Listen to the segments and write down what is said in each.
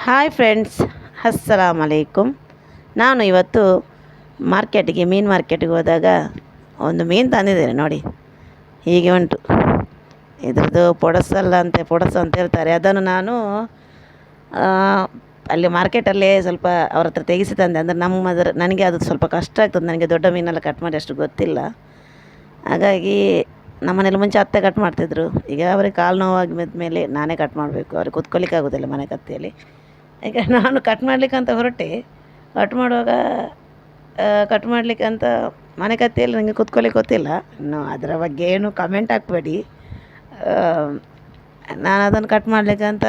Hi friends, ಅಸ್ಸಲಾಮ್ ಅಲೈಕುಮ್. ನಾನು ಇವತ್ತು ಮೀನು ಮಾರ್ಕೆಟಿಗೆ ಹೋದಾಗ ಒಂದು ಮೀನು ತಂದಿದ್ದೇನೆ. ನೋಡಿ, ಹೀಗೆ ಉಂಟು. ಇದ್ರದ್ದು ಪೊಡಸು ಅಂತ ಹೇಳ್ತಾರೆ. ಅದನ್ನು ನಾನು ಅಲ್ಲಿ ಮಾರ್ಕೆಟಲ್ಲೇ ಸ್ವಲ್ಪ ಅವ್ರ ಹತ್ರ ತೆಗೆಸಿ ತಂದೆ. ಅಂದರೆ ನನಗೆ ಅದು ಸ್ವಲ್ಪ ಕಷ್ಟ ಆಗ್ತದೆ. ನನಗೆ ದೊಡ್ಡ ಮೀನೆಲ್ಲ ಕಟ್ ಮಾಡಿ ಅಷ್ಟು ಗೊತ್ತಿಲ್ಲ. ಹಾಗಾಗಿ ನಮ್ಮನೇಲಿ ಮುಂಚೆ ಅತ್ತೆ ಕಟ್ ಮಾಡ್ತಿದ್ರು. ಈಗ ಅವರಿಗೆ ಕಾಲು ನೋವಾಗಿ ಮೇಲೆ ನಾನೇ ಕಟ್ ಮಾಡಬೇಕು. ಅವ್ರಿಗೆ ಕೂತ್ಕೊಳ್ಳಿಕ್ಕೆ ಆಗೋದಿಲ್ಲ ಮನೆ ಕತ್ತಿಯಲ್ಲಿ. ಈಗ ನಾನು ಕಟ್ ಮಾಡಲಿಕ್ಕಂತ ಹೊರಟೆ. ಕಟ್ ಮಾಡಲಿಕ್ಕೆ ಅಂತ ಮನೆ ಕತ್ತಿಯಲ್ಲಿ ನನಗೆ ಕೂತ್ಕೊಳ್ಳಿಕ್ಕೆ ಗೊತ್ತಿಲ್ಲ. ಇನ್ನು ಅದರ ಬಗ್ಗೆ ಏನು ಕಮೆಂಟ್ ಹಾಕಬೇಡಿ. ನಾನು ಅದನ್ನು ಕಟ್ ಮಾಡಲಿಕ್ಕಂತ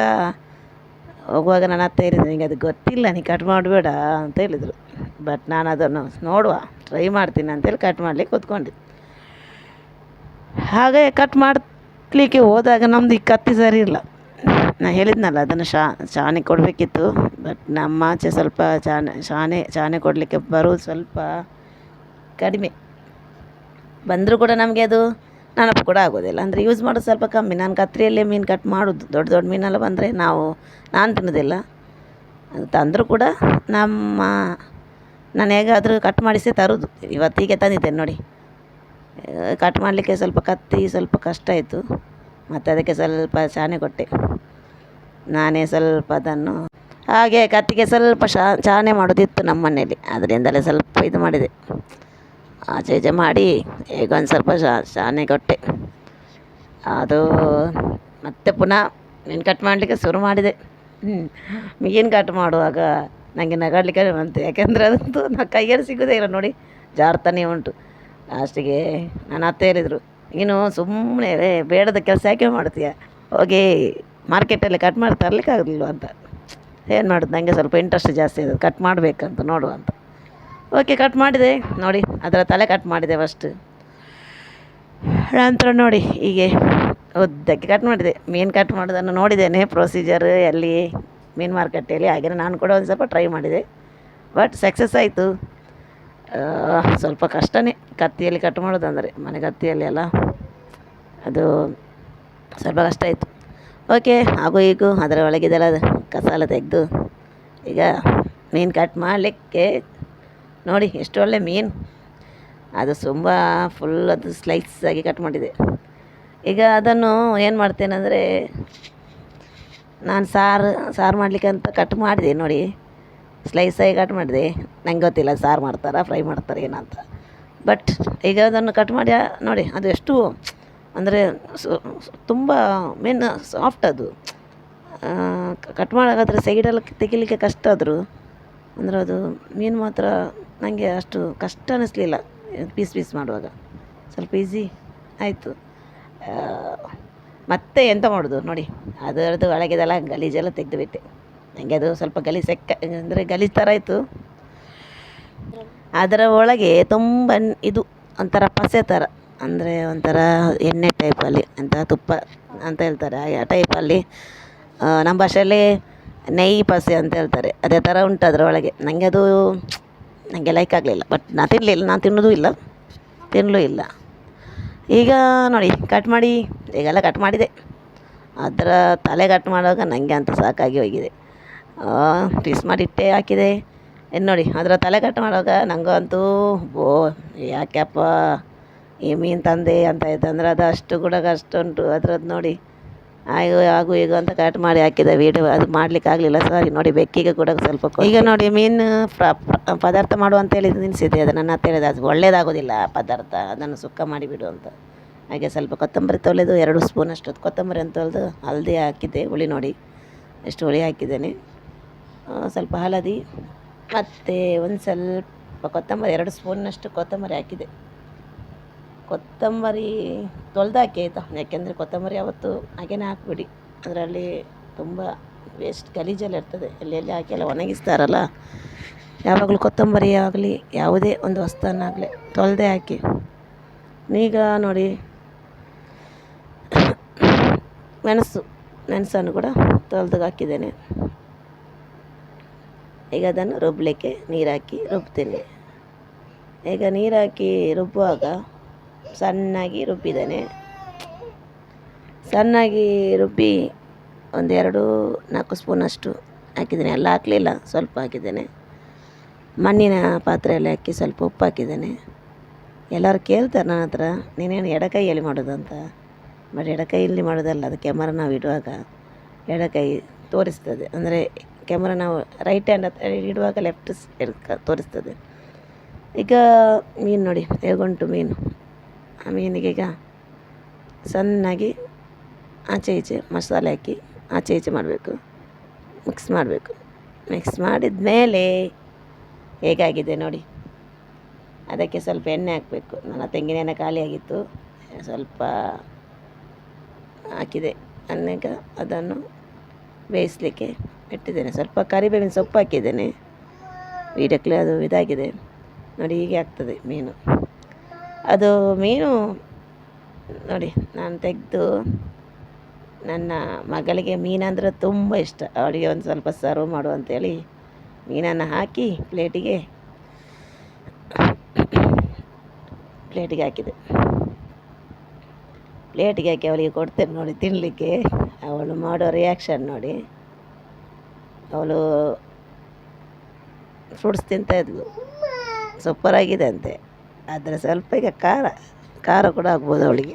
ಹೋಗುವಾಗ ನನ್ನ ಅತ್ತೆ ಹೇಳಿದ್ರು, ನಿನಗೆ ಅದು ಗೊತ್ತಿಲ್ಲ, ನೀ ಕಟ್ ಮಾಡಬೇಡ ಅಂತ ಹೇಳಿದರು. ಬಟ್ ನಾನು ಅದನ್ನು ಟ್ರೈ ಮಾಡ್ತೀನಿ ಅಂತೇಳಿ ಕಟ್ ಮಾಡಲಿಕ್ಕೆ ಕೂತ್ಕೊಂಡೆ. ಹಾಗೆ ಕಟ್ ಮಾಡಲಿಕ್ಕೆ ಹೋದಾಗ ನಮ್ಮದು ಈ ಕತ್ತಿ ಸರಿ ಇಲ್ಲ. ನಾನು ಹೇಳಿದ್ನಲ್ಲ, ಅದನ್ನು ಚಾನೆ ಕೊಡಬೇಕಿತ್ತು. ಬಟ್ ನಮ್ಮ ಆಚೆ ಸ್ವಲ್ಪ ಚಾನೆ ಕೊಡಲಿಕ್ಕೆ ಬರೋದು ಸ್ವಲ್ಪ ಕಡಿಮೆ. ಬಂದರೂ ಕೂಡ ನಮಗೆ ಅದು ನೆನಪು ಕೂಡ ಆಗೋದಿಲ್ಲ. ಅಂದರೆ ಯೂಸ್ ಮಾಡೋದು ಸ್ವಲ್ಪ ಕಮ್ಮಿ. ನಾನು ಕತ್ರಿಯಲ್ಲೇ ಮೀನು ಕಟ್ ಮಾಡೋದು. ದೊಡ್ಡ ದೊಡ್ಡ ಮೀನೆಲ್ಲ ಬಂದರೆ ನಾನು ತಿನ್ನೋದಿಲ್ಲ. ಅದು ತಂದರೂ ಕೂಡ ನಾನು ಹೇಗಾದರೂ ಕಟ್ ಮಾಡಿಸೇ ತರೋದು. ಇವತ್ತಿಗೆ ತಂದಿದ್ದೇನೆ ನೋಡಿ. ಕಟ್ ಮಾಡಲಿಕ್ಕೆ ಕತ್ತಿ ಸ್ವಲ್ಪ ಕಷ್ಟ ಆಯಿತು. ಮತ್ತು ಅದಕ್ಕೆ ಸ್ವಲ್ಪ ಚಾನೆ ಕೊಟ್ಟೆ. ನಾನೇ ಸ್ವಲ್ಪ ಅದನ್ನು ಹಾಗೆ ಕತ್ತಿಗೆ ಸ್ವಲ್ಪ ಚಾನೆ ಮಾಡೋದಿತ್ತು ನಮ್ಮ ಮನೆಯಲ್ಲಿ. ಅದರಿಂದಲೇ ಸ್ವಲ್ಪ ಇದು ಮಾಡಿದೆ, ಆಚೆ ಈಚೆ ಮಾಡಿ ಈಗ ಒಂದು ಸ್ವಲ್ಪ ಚಾನೆ ಕೊಟ್ಟೆ. ಅದು ಮತ್ತೆ ಪುನಃ ಮೀನು ಕಟ್ ಮಾಡಲಿಕ್ಕೆ ಶುರು ಮಾಡಿದೆ. ಮೀನು ಕಟ್ ಮಾಡುವಾಗ ನನಗೆ ನಗಾಡಲಿಕ್ಕೆ ಬಂತು. ಯಾಕೆಂದರೆ ಅದಂತೂ ಕೈಯಲ್ಲಿ ಸಿಗೋದೇ ಇಲ್ಲ ನೋಡಿ, ಜಾರ್ತಾನೆ ಉಂಟು. ಲಾಸ್ಟಿಗೆ ನನ್ನ ಅತ್ತೆ ಹೇಳಿದರು, ನೀನು ಸುಮ್ಮನೆ ಬೇಡದ ಕೆಲಸ ಯಾಕೆ ಮಾಡ್ತೀಯ, ಹೋಗಿ ಮಾರ್ಕೆಟಲ್ಲಿ ಕಟ್ ಮಾಡಿ ತರಲಿಕ್ಕೆ ಆಗಲಿಲ್ವ ಅಂತ. ಏನು ಮಾಡೋದು, ನನಗೆ ಸ್ವಲ್ಪ ಇಂಟ್ರೆಸ್ಟ್ ಜಾಸ್ತಿ ಇದೆ ಕಟ್ ಮಾಡಬೇಕಂತ ನೋಡುವ ಅಂತ. ಓಕೆ, ಕಟ್ ಮಾಡಿದೆ ನೋಡಿ. ಅದರ ತಲೆ ಕಟ್ ಮಾಡಿದೆ ಫಸ್ಟ್. ನಂತರ ನೋಡಿ ಹೀಗೆ ಉದ್ದಕ್ಕೆ ಕಟ್ ಮಾಡಿದೆ. ಮೀನು ಕಟ್ ಮಾಡೋದನ್ನು ನೋಡಿದ್ದೇನೆ ಪ್ರೊಸೀಜರ್ ಅಲ್ಲಿ ಮೀನು ಮಾರ್ಕೆಟಲ್ಲಿ. ಹಾಗೆ ನಾನು ಕೂಡ ಒಂದು ಸ್ವಲ್ಪ ಟ್ರೈ ಮಾಡಿದೆ. ಬಟ್ ಸಕ್ಸಸ್ ಆಯಿತು. ಸ್ವಲ್ಪ ಕಷ್ಟವೇ ಕತ್ತಿಯಲ್ಲಿ ಕಟ್ ಮಾಡೋದಂದರೆ, ಮನೆ ಕತ್ತಿಯಲ್ಲಿ ಅಲ್ಲ, ಅದು ಸ್ವಲ್ಪ ಕಷ್ಟ ಆಯಿತು. ಓಕೆ, ಹಾಗೂ ಈಗ ಅದರ ಒಳಗಿದೆಲ್ಲ ಕಸ ಎಲ್ಲ ತೆಗೆದು ಈಗ ಮೀನು ಕಟ್ ಮಾಡಲಿಕ್ಕೆ ನೋಡಿ ಎಷ್ಟು ಒಳ್ಳೆ ಮೀನು. ಅದು ತುಂಬ ಫುಲ್ ಅದು ಸ್ಲೈಸಾಗಿ ಕಟ್ ಮಾಡಿದೆ. ಈಗ ಅದನ್ನು ಏನು ಮಾಡ್ತೇನೆಂದರೆ, ನಾನು ಸಾರು ಮಾಡಲಿಕ್ಕೆ ಅಂತ ಕಟ್ ಮಾಡಿದೆ ನೋಡಿ. ಸ್ಲೈಸಾಗಿ ಕಟ್ ಮಾಡಿದೆ. ನಂಗೆ ಗೊತ್ತಿಲ್ಲ ಸಾರು ಮಾಡ್ತಾರಾ ಫ್ರೈ ಮಾಡ್ತಾರೆ ಏನಂತ. ಬಟ್ ಈಗ ಅದನ್ನು ಕಟ್ ಮಾಡಿ ನೋಡಿ, ಅದು ಎಷ್ಟು ಅಂದರೆ ತುಂಬ ಮೀನು ಸಾಫ್ಟ್. ಅದು ಕಟ್ ಮಾಡಾಗಾದರೆ ಸೈಡೆಲ್ಲ ತೆಗಿಲಿಕ್ಕೆ ಕಷ್ಟ ಆದರೂ ಅಂದರೆ ಅದು ಮೀನು ಮಾತ್ರ ನನಗೆ ಅಷ್ಟು ಕಷ್ಟ ಅನ್ನಿಸ್ಲಿಲ್ಲ. ಪೀಸ್ ಮಾಡುವಾಗ ಸ್ವಲ್ಪ ಈಸಿ ಆಯಿತು. ಮತ್ತೆ ಎಂತ ಮಾಡೋದು ನೋಡಿ, ಅದರದ್ದು ಒಳಗಿದೆಲ್ಲ ಗಲೀಜೆಲ್ಲ ತೆಗೆದುಬಿಟ್ಟೆ. ನನಗೆ ಅದು ಸ್ವಲ್ಪ ಅಂದರೆ ಗಲೀಜು ಥರ ಆಯಿತು. ಅದರ ಒಳಗೆ ತುಂಬ ಇದು ಒಂಥರ ಪಸೆ ಥರ, ಅಂದರೆ ಒಂಥರ ಎಣ್ಣೆ ಟೈಪಲ್ಲಿ, ತುಪ್ಪ ಅಂತ ಹೇಳ್ತಾರೆ ಆ ಟೈಪಲ್ಲಿ. ನಮ್ಮ ಭಾಷೆಯಲ್ಲಿ ನೆಯ್ಯಿ ಪಸೆ ಅಂತ ಹೇಳ್ತಾರೆ. ಅದೇ ಥರ ಉಂಟು ಅದರ ಒಳಗೆ. ನನಗೆ ಲೈಕ್ ಆಗಲಿಲ್ಲ. ಬಟ್ ನಾನು ತಿನ್ನೋದು ಇಲ್ಲ, ತಿನ್ನಲೂ ಇಲ್ಲ. ಈಗ ನೋಡಿ ಈಗೆಲ್ಲ ಕಟ್ ಮಾಡಿದೆ. ಅದರ ತಲೆ ಕಟ್ ಮಾಡುವಾಗ ನನಗೆ ಅಂತೂ ಸಾಕಾಗಿ ಹೋಗಿದೆ. ಪೀಸ್ ಮಾಡಿಟ್ಟೆ ಹಾಕಿದೆ. ಇನ್ನು ನೋಡಿ ಅದರ ತಲೆ ಕಟ್ ಮಾಡುವಾಗ ನನಗಂತೂ ಯಾಕೆಪ್ಪ ಈ ಮೀನು ತಂದೆ ಅಂತ ಆಯ್ತು. ಅಂದರೆ ಅದು ಅಷ್ಟು ಕೂಡ ಕಷ್ಟ ಉಂಟು ಅದರದ್ದು ನೋಡಿ. ಹಾಗೂ ಈಗ ಅಂತ ಕಟ್ ಮಾಡಿ ಹಾಕಿದೆ. ವೀಡಿಯೋ ಅದು ಮಾಡಲಿಕ್ಕೆ ಆಗಲಿಲ್ಲ, ಸಾರಿ. ನೋಡಿ, ಬೆಕ್ಕಿಗೆ ಕೂಡ ಸ್ವಲ್ಪ ಈಗ ನೋಡಿ ಮೀನು ಪದಾರ್ಥ ಮಾಡುವಂತ ಹೇಳಿ ನಿಲ್ಲಿಸಿದೆ. ಅದು ನನ್ನ ಹತ್ತಿರ ಅದು ಒಳ್ಳೇದಾಗೋದಿಲ್ಲ ಪದಾರ್ಥ, ಅದನ್ನು ಸುಕ್ಕ ಮಾಡಿಬಿಡು ಅಂತ. ಹಾಗೆ ಸ್ವಲ್ಪ ಕೊತ್ತಂಬರಿ ತೊಳೆದು 2 ಸ್ಪೂನಷ್ಟು ಕೊತ್ತಂಬರಿ ಅಂತ ತೊಳೆದು ಹಳದಿ ಹಾಕಿದ್ದೆ. ಹುಳಿ ನೋಡಿ ಎಷ್ಟು ಹುಳಿ ಹಾಕಿದ್ದೇನೆ. ಸ್ವಲ್ಪ ಹಳದಿ ಮತ್ತು ಒಂದು ಸ್ವಲ್ಪ ಕೊತ್ತಂಬರಿ, 2 ಸ್ಪೂನ್ನಷ್ಟು ಕೊತ್ತಂಬರಿ ಹಾಕಿದೆ. ಕೊತ್ತಂಬರಿ ತೊಳೆದು ಹಾಕಿ ಆಯಿತಾ. ಯಾಕೆಂದರೆ ಕೊತ್ತಂಬರಿ ಯಾವತ್ತು ಹಾಗೇನೆ ಹಾಕ್ಬಿಡಿ, ಅದರಲ್ಲಿ ತುಂಬ ವೇಸ್ಟ್ ಗಲೀಜೆಲ್ಲ ಇರ್ತದೆ. ಎಲ್ಲಿ ಹಾಕಿ ಎಲ್ಲ ಒಣಗಿಸ್ತಾರಲ್ಲ. ಯಾವಾಗಲೂ ಕೊತ್ತಂಬರಿ ಆಗಲಿ ಯಾವುದೇ ಒಂದು ವಸ್ತುವನ್ನಾಗಲಿ ತೊಳೆದೇ ಹಾಕಿ. ಈಗ ನೋಡಿ ಮೆಣಸನ್ನು ಕೂಡ ತೊಳೆದು ಹಾಕಿದ್ದೇನೆ. ಈಗ ಅದನ್ನು ರುಬ್ಬಲಿಕ್ಕೆ ನೀರು ಹಾಕಿ ರುಬ್ತೇನೆ. ಈಗ ನೀರು ಹಾಕಿ ರುಬ್ಬುವಾಗ ಸಣ್ಣಾಗಿ ರುಬ್ಬಿದ್ದೇನೆ. ಸಣ್ಣಾಗಿ ರುಬ್ಬಿ ಒಂದು 2-4 ಸ್ಪೂನಷ್ಟು ಹಾಕಿದ್ದೇನೆ, ಎಲ್ಲ ಹಾಕಲಿಲ್ಲ, ಸ್ವಲ್ಪ ಹಾಕಿದ್ದೇನೆ. ಮಣ್ಣಿನ ಪಾತ್ರೆಯಲ್ಲಿ ಹಾಕಿ ಸ್ವಲ್ಪ ಉಪ್ಪು ಹಾಕಿದ್ದೇನೆ. ಎಲ್ಲರೂ ಕೇಳ್ತಾರೆ ನನ್ನ ಹತ್ರ, ನೀನೇನು ಎಡಕೈಯಲ್ಲಿ ಮಾಡೋದು ಅಂತ. ಬಟ್ ಎಡಕೈಯಲ್ಲಿ ಮಾಡೋದಲ್ಲ, ಅದು ಕ್ಯಾಮರಾ ನಾವು ಇಡುವಾಗ ಎಡಕೈ ತೋರಿಸ್ತದೆ. ಅಂದರೆ ಕ್ಯಾಮರಾ ನಾವು ರೈಟ್ ಹ್ಯಾಂಡ್ ಹತ್ರ ಇಡುವಾಗ ಲೆಫ್ಟ್ ತೋರಿಸ್ತದೆ. ಈಗ ಮೀನು ನೋಡಿ ಹೇಗುಂಟು ಮೀನು. ಆ ಮೀನಿಗೆ ಈಗ ಸಣ್ಣಾಗಿ ಆಚೆ ಈಚೆ ಮಸಾಲೆ ಹಾಕಿ ಆಚೆ ಈಚೆ ಮಾಡಬೇಕು, ಮಿಕ್ಸ್ ಮಾಡಬೇಕು. ಮಿಕ್ಸ್ ಮಾಡಿದ ಮೇಲೆ ಹೇಗಾಗಿದೆ ನೋಡಿ. ಅದಕ್ಕೆ ಸ್ವಲ್ಪ ಎಣ್ಣೆ ಹಾಕಬೇಕು. ನನ್ನ ತೆಂಗಿನ ಎಣ್ಣೆ ಖಾಲಿಯಾಗಿತ್ತು, ಸ್ವಲ್ಪ ಹಾಕಿದೆ. ಅನ್ನೀಗ ಅದನ್ನು ಬೇಯಿಸಲಿಕ್ಕೆ ಇಟ್ಟಿದ್ದೇನೆ. ಸ್ವಲ್ಪ ಕರಿಬೇವಿನ ಸೊಪ್ಪು ಹಾಕಿದ್ದೇನೆ. ವೀಡಿಯೋ ಅದು ಇದಾಗಿದೆ ನೋಡಿ, ಹೀಗೆ ಆಗ್ತದೆ ಮೀನು. ಅದು ಮೀನು ನೋಡಿ, ನಾನು ತೆಗೆದು ನನ್ನ ಮಗಳಿಗೆ ಮೀನಂದರೆ ತುಂಬ ಇಷ್ಟ. ಅವಳಿಗೆ ಒಂದು ಸ್ವಲ್ಪ ಸರ್ವ್ ಮಾಡು ಅಂತೇಳಿ ಮೀನನ್ನು ಹಾಕಿ ಪ್ಲೇಟಿಗೆ ಹಾಕಿದೆ. ಪ್ಲೇಟಿಗೆ ಹಾಕಿ ಅವಳಿಗೆ ಕೊಡ್ತೇನೆ ನೋಡಿ ತಿನ್ನಲಿಕ್ಕೆ. ಅವಳು ಮಾಡೋ ರಿಯಾಕ್ಷನ್ ನೋಡಿ. ಅವಳು ಫ್ರೂಟ್ಸ್ ತಿಂತಾಯಿದ್ಲು, ಸೂಪರಾಗಿದೆ ಅಂತೆ. ಆದರೆ ಸ್ವಲ್ಪ ಈಗ ಖಾರ ಕೂಡ ಆಗ್ಬೋದು ಅವಳಿಗೆ.